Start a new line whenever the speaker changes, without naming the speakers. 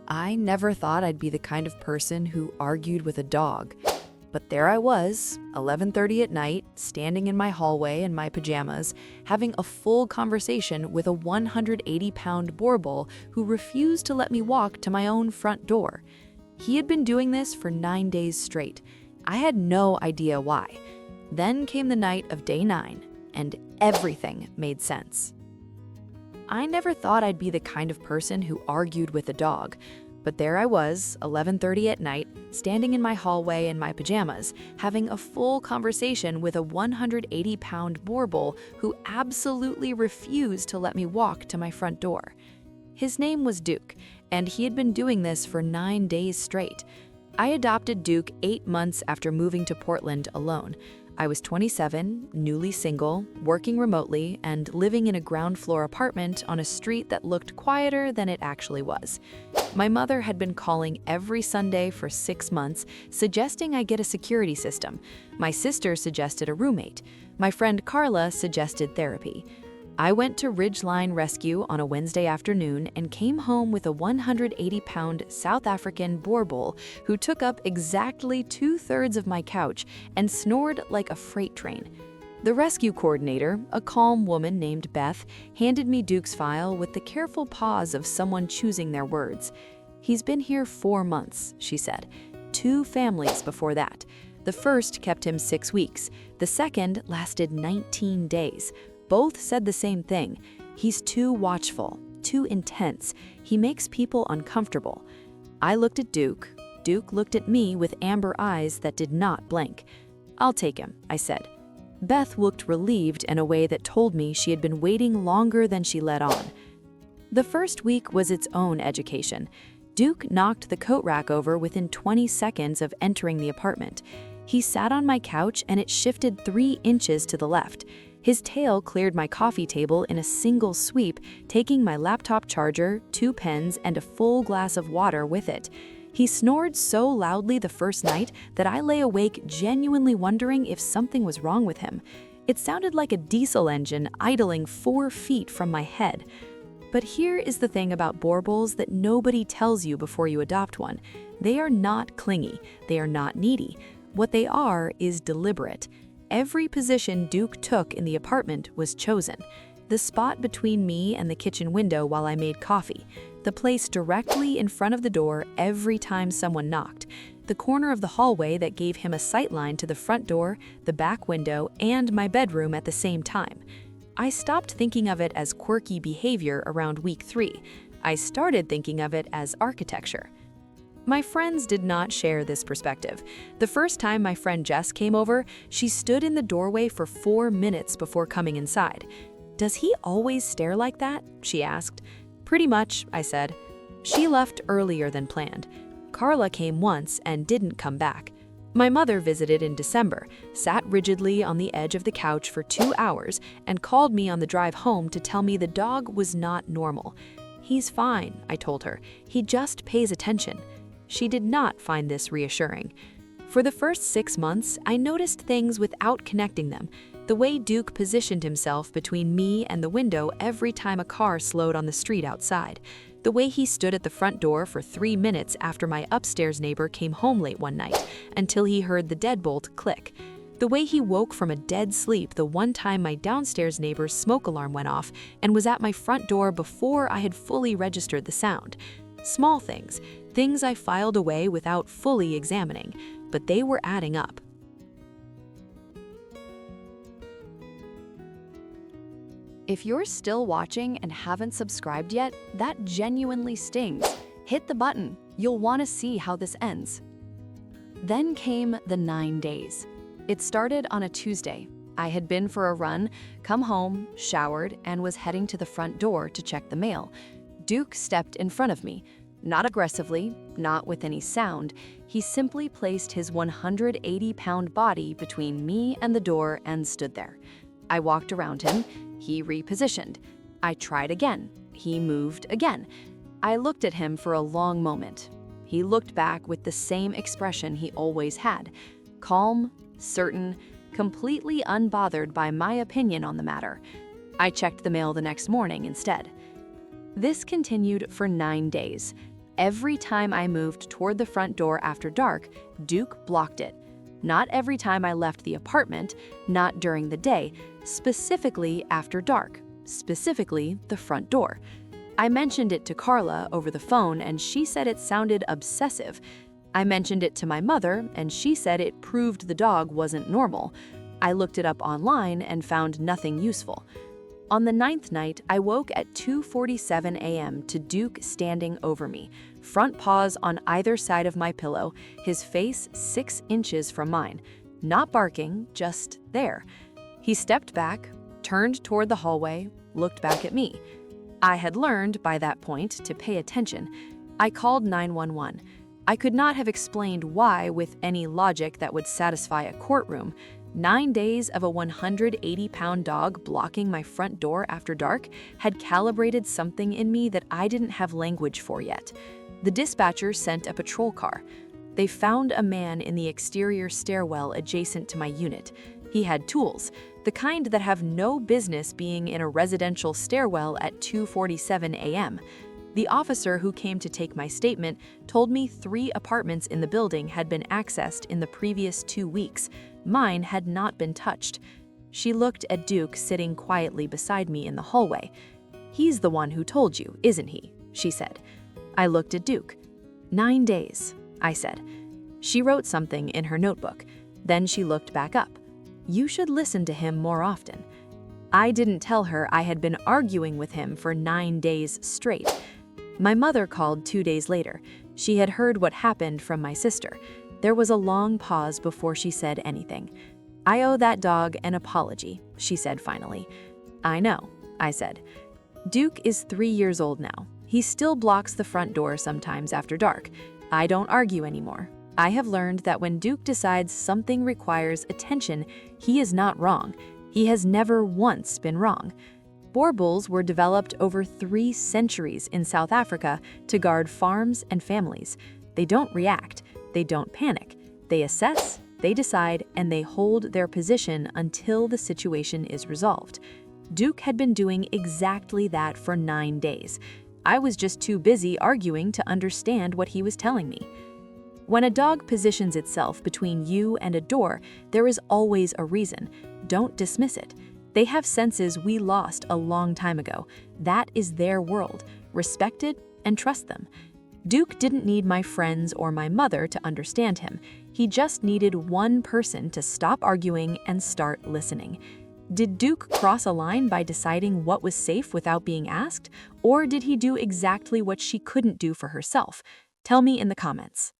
I never thought I'd be the kind of person who argued with a dog. But there I was, 11:30 at night, standing in my hallway in my pajamas, having a full conversation with a 180-pound Boerboel who refused to let me walk to my own front door. He had been doing this for 9 days straight. I had no idea why. Then came the night of day 9, and everything made sense. I never thought I'd be the kind of person who argued with a dog, but there I was, 11:30 at night, standing in my hallway in my pajamas, having a full conversation with a 180-pound Boerboel who absolutely refused to let me walk to my front door. His name was Duke, and he had been doing this for 9 days straight. I adopted Duke 8 months after moving to Portland alone. I was 27, newly single, working remotely, and living in a ground floor apartment on a street that looked quieter than it actually was. My mother had been calling every Sunday for 6 months, suggesting I get a security system. My sister suggested a roommate. My friend Carla suggested therapy. I went to Ridgeline Rescue on a Wednesday afternoon and came home with a 180-pound South African Boerboel who took up exactly 2/3 of my couch and snored like a freight train. The rescue coordinator, a calm woman named Beth, handed me Duke's file with the careful pause of someone choosing their words. "He's been here 4 months," she said. 2 families before that. The first kept him 6 weeks. The second lasted 19 days. Both said the same thing. "He's too watchful, too intense. He makes people uncomfortable." I looked at Duke. Duke looked at me with amber eyes that did not blink. "I'll take him," I said. Beth looked relieved in a way that told me she had been waiting longer than she let on. The first week was its own education. Duke knocked the coat rack over within 20 seconds of entering the apartment. He sat on my couch and it shifted 3 inches to the left. His tail cleared my coffee table in a single sweep, taking my laptop charger, 2 pens, and a full glass of water with it. He snored so loudly the first night that I lay awake genuinely wondering if something was wrong with him. It sounded like a diesel engine idling 4 feet from my head. But here is the thing about Boerboels that nobody tells you before you adopt one. They are not clingy. They are not needy. What they are is deliberate. Every position Duke took in the apartment was chosen. The spot between me and the kitchen window while I made coffee. The place directly in front of the door every time someone knocked. The corner of the hallway that gave him a sightline to the front door, the back window, and my bedroom at the same time. I stopped thinking of it as quirky behavior around week 3. I started thinking of it as architecture. My friends did not share this perspective. The first time my friend Jess came over, she stood in the doorway for 4 minutes before coming inside. "Does he always stare like that?" she asked. "Pretty much," I said. She left earlier than planned. Carla came once and didn't come back. My mother visited in December, sat rigidly on the edge of the couch for 2 hours, and called me on the drive home to tell me the dog was not normal. "He's fine," I told her. "He just pays attention." She did not find this reassuring. For the first 6 months, I noticed things without connecting them. The way Duke positioned himself between me and the window every time a car slowed on the street outside. The way he stood at the front door for 3 minutes after my upstairs neighbor came home late one night, until he heard the deadbolt click. The way he woke from a dead sleep the one time my downstairs neighbor's smoke alarm went off and was at my front door before I had fully registered the sound. Small things, things I filed away without fully examining, but they were adding up. If you're still watching and haven't subscribed yet, that genuinely stings. Hit the button. You'll want to see how this ends. Then came the 9 days. It started on a Tuesday. I had been for a run, come home, showered, and was heading to the front door to check the mail. Duke stepped in front of me. Not aggressively, not with any sound. He simply placed his 180-pound body between me and the door and stood there. I walked around him. He repositioned. I tried again. He moved again. I looked at him for a long moment. He looked back with the same expression he always had. Calm, certain, completely unbothered by my opinion on the matter. I checked the mail the next morning instead. This continued for 9 days. Every time I moved toward the front door after dark, Duke blocked it. Not every time I left the apartment, not during the day, specifically after dark, specifically the front door. I mentioned it to Carla over the phone and she said it sounded obsessive. I mentioned it to my mother and she said it proved the dog wasn't normal. I looked it up online and found nothing useful. On the 9th night, I woke at 2:47 a.m. to Duke standing over me, front paws on either side of my pillow, his face 6 inches from mine. Not barking, just there. He stepped back, turned toward the hallway, looked back at me. I had learned by that point to pay attention. I called 911. I could not have explained why with any logic that would satisfy a courtroom. 9 days of a 180-pound dog blocking my front door after dark had calibrated something in me that I didn't have language for yet. The dispatcher sent a patrol car. They found a man in the exterior stairwell adjacent to my unit. He had tools, the kind that have no business being in a residential stairwell at 2:47 a.m. The officer who came to take my statement told me 3 apartments in the building had been accessed in the previous 2 weeks. Mine had not been touched. She looked at Duke sitting quietly beside me in the hallway. "He's the one who told you, isn't he?" she said. I looked at Duke. 9 days, I said. She wrote something in her notebook. Then she looked back up. "You should listen to him more often." I didn't tell her I had been arguing with him for 9 days straight. My mother called 2 days later. She had heard what happened from my sister. There was a long pause before she said anything. "I owe that dog an apology," she said finally. "I know," I said. Duke is 3 years old now. He still blocks the front door sometimes after dark. I don't argue anymore. I have learned that when Duke decides something requires attention, he is not wrong. He has never once been wrong. Boerboels were developed over 3 centuries in South Africa to guard farms and families. They don't react. They don't panic. They assess, they decide, and they hold their position until the situation is resolved. Duke had been doing exactly that for 9 days. I was just too busy arguing to understand what he was telling me. When a dog positions itself between you and a door, there is always a reason. Don't dismiss it. They have senses we lost a long time ago. That is their world. Respect it and trust them. Duke didn't need my friends or my mother to understand him. He just needed one person to stop arguing and start listening. Did Duke cross a line by deciding what was safe without being asked? Or did he do exactly what she couldn't do for herself? Tell me in the comments.